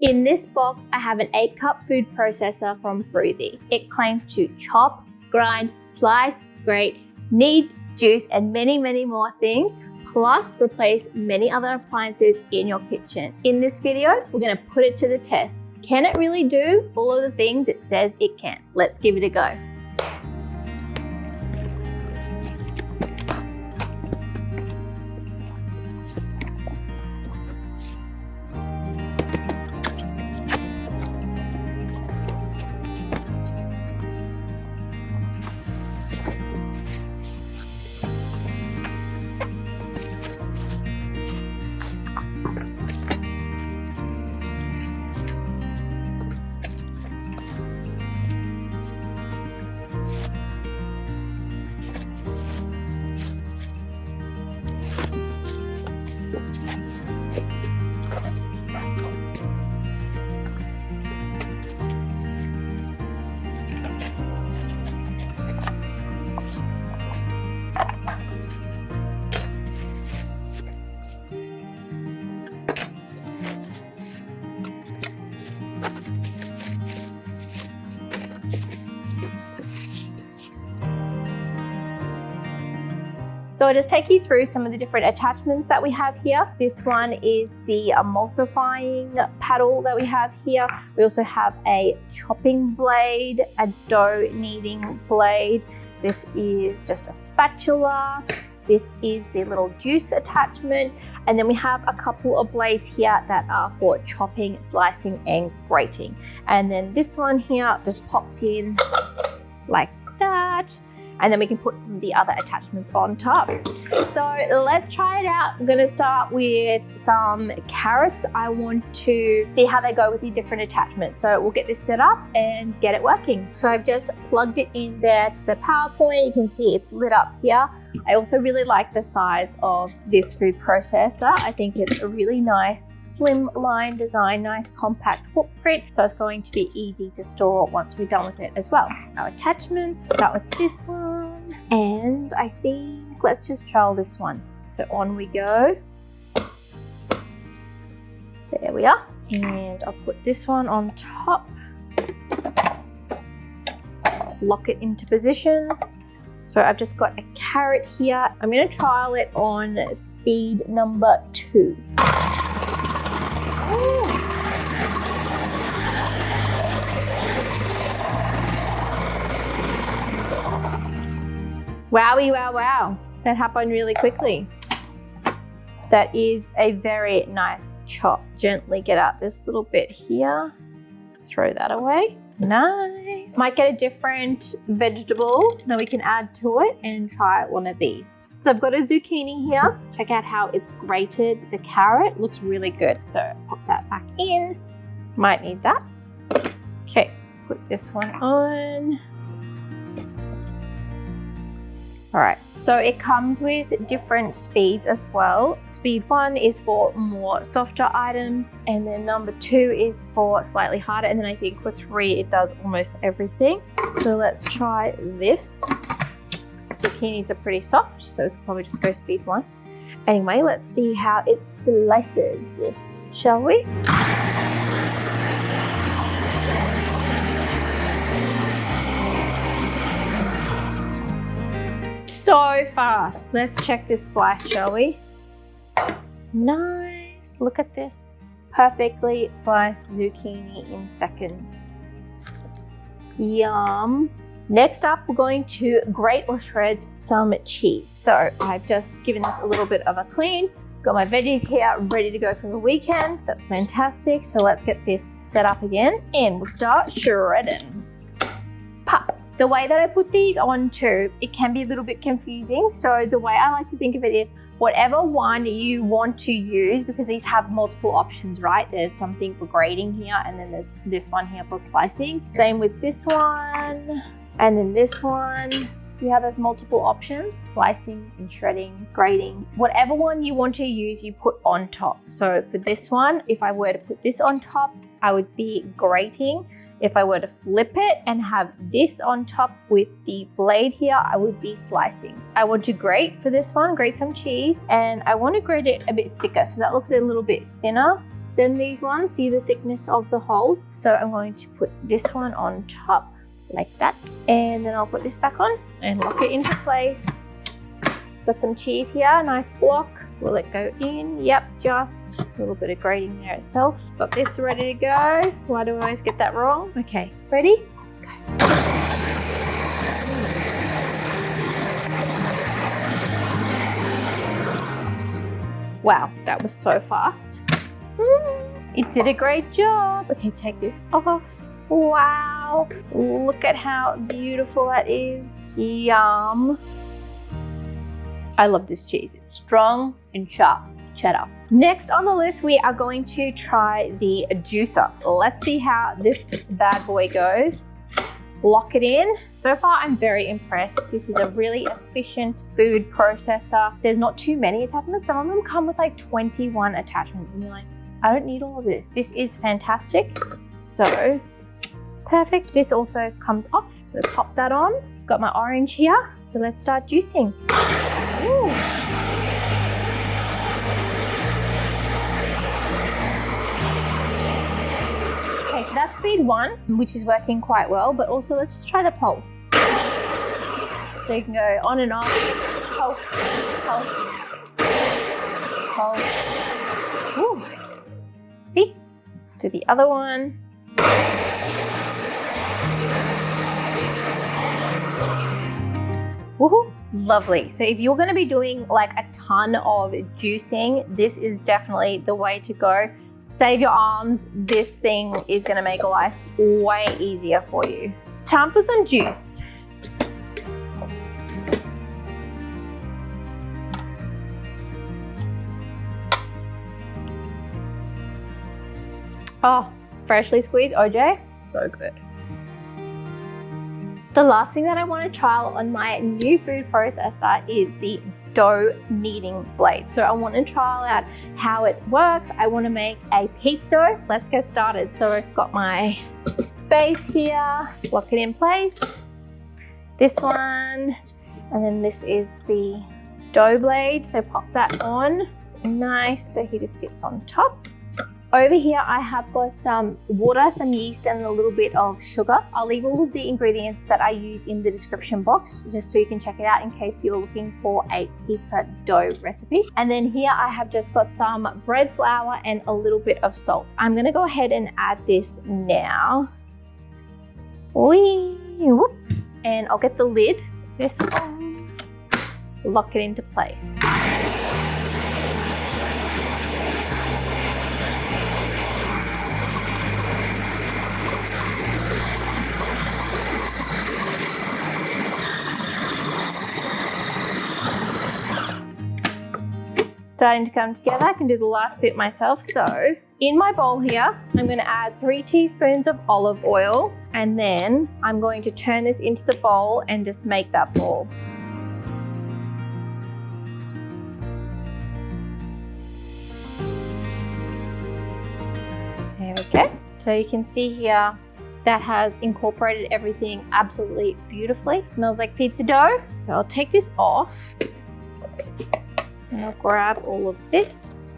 In this box, I have an 8-cup food processor from Froothie. It claims to chop, grind, slice, grate, knead, juice, and many, many more things, plus replace many other appliances in your kitchen. In this video, we're gonna put it to the test. Can it really do all of the things it says it can? Let's give it a go. So I'll just take you through some of the different attachments that we have here. This one is the emulsifying paddle that we have here. We also have a chopping blade, a dough kneading blade. This is just a spatula. This is the little juice attachment. And then we have a couple of blades here that are for chopping, slicing, and grating. And then this one here just pops in like that. And then we can put some of the other attachments on top. So let's try it out. I'm gonna start with some carrots. I want to see how they go with the different attachments. So we'll get this set up and get it working. So I've just plugged it in there to the power point. You can see it's lit up here. I also really like the size of this food processor. I think it's a really nice slim line design, nice compact footprint. So it's going to be easy to store once we're done with it as well. Our attachments, we'll start with this one. And I think let's just trial this one. So on we go. There we are. And I'll put this one on top. Lock it into position. So I've just got a carrot here. I'm going to trial it on speed number 2. Wowie, wow, wow. That happened really quickly. That is a very nice chop. Gently get out this little bit here. Throw that away. Nice. Might get a different vegetable that we can add to it and try one of these. So I've got a zucchini here. Check out how it's grated. The carrot looks really good. So pop that back in. Might need that. Okay, let's put this one on. All right, so it comes with different speeds as well. Speed 1 is for more softer items, and then number 2 is for slightly harder, and then I think for 3 it does almost everything. So let's try this. Zucchinis are pretty soft, so we can probably just go speed 1. Anyway, let's see how it slices this, shall we? So fast. Let's check this slice, shall we? Nice. Look at this. Perfectly sliced zucchini in seconds. Yum. Next up, we're going to grate or shred some cheese. So I've just given this a little bit of a clean. Got my veggies here ready to go for the weekend. That's fantastic. So let's get this set up again and we'll start shredding. Pop. The way that I put these on too, it can be a little bit confusing. So the way I like to think of it is whatever one you want to use, because these have multiple options, right? There's something for grating here, and then there's this one here for slicing. Same with this one, and then this one. See how there's multiple options? Slicing and shredding, grating. Whatever one you want to use, you put on top. So for this one, if I were to put this on top, I would be grating. If I were to flip it and have this on top with the blade here, I would be slicing. I want to grate for this one, grate some cheese, and I want to grate it a bit thicker so that looks a little bit thinner than these ones. See the thickness of the holes? So I'm going to put this one on top like that. And then I'll put this back on and lock it into place. Got some cheese here, nice block. Will it go in? Yep, just a little bit of grating there itself. Got this ready to go. Why do I always get that wrong? Okay, ready? Let's go. Wow, that was so fast. It did a great job. Okay, take this off. Wow, look at how beautiful that is. Yum. I love this cheese. It's strong and sharp cheddar. Next on the list, we are going to try the juicer. Let's see how this bad boy goes. Lock it in. So far, I'm very impressed. This is a really efficient food processor. There's not too many attachments. Some of them come with like 21 attachments and you're like, I don't need all of this. This is fantastic. So perfect. This also comes off. So pop that on. Got my orange here. So let's start juicing. Ooh. Okay, so that's speed 1, which is working quite well, but also let's just try the pulse. So you can go on and off, pulse, pulse, pulse. Ooh. See? Do the other one. Woohoo! Lovely. So if you're going to be doing like a ton of juicing, this is definitely the way to go. Save your arms. This thing is going to make life way easier for you. Time for some juice. Oh, freshly squeezed OJ. So good. The last thing that I want to trial on my new food processor is the dough kneading blade. So I want to trial out how it works. I want to make a pizza dough. Let's get started. So I've got my base here, lock it in place. This one, and then this is the dough blade. So pop that on, nice. So he just sits on top. Over here, I have got some water, some yeast, and a little bit of sugar. I'll leave all of the ingredients that I use in the description box, just so you can check it out in case you're looking for a pizza dough recipe. And then here I have just got some bread flour and a little bit of salt. I'm gonna go ahead and add this now. Whee, whoop. And I'll get the lid, this on, lock it into place. Starting to come together. I can do the last bit myself. So in my bowl here, I'm going to add 3 teaspoons of olive oil, and then I'm going to turn this into the bowl and just make that ball. There we go. So you can see here that has incorporated everything absolutely beautifully. It smells like pizza dough. So I'll take this off. And I'll grab all of this.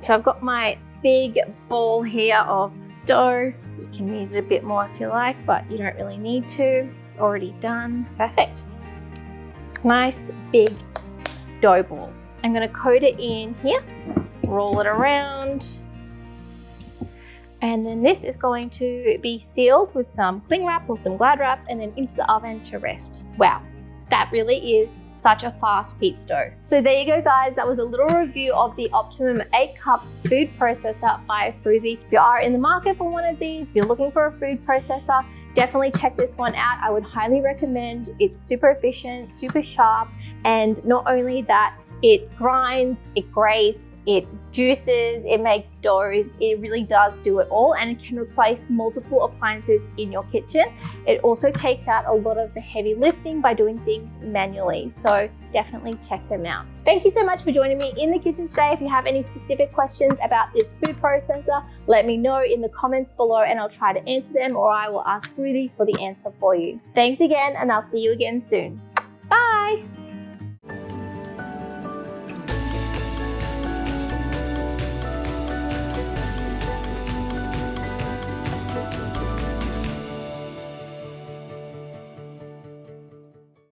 So I've got my big ball here of dough. You can knead it a bit more if you like, but you don't really need to. It's already done. Perfect. Nice big dough ball. I'm going to coat it in here, roll it around. And then this is going to be sealed with some cling wrap or some Glad wrap and then into the oven to rest. Wow, that really is such a fast pizza dough. So there you go, guys. That was a little review of the Optimum 8-cup food processor by Froothie. If you are in the market for one of these, if you're looking for a food processor, definitely check this one out. I would highly recommend. It's super efficient, super sharp, and not only that, it grinds, it grates, it juices, it makes doughs. It really does do it all, and it can replace multiple appliances in your kitchen. It also takes out a lot of the heavy lifting by doing things manually. So definitely check them out. Thank you so much for joining me in the kitchen today. If you have any specific questions about this food processor, let me know in the comments below and I'll try to answer them, or I will ask Froothie for the answer for you. Thanks again, and I'll see you again soon. Bye.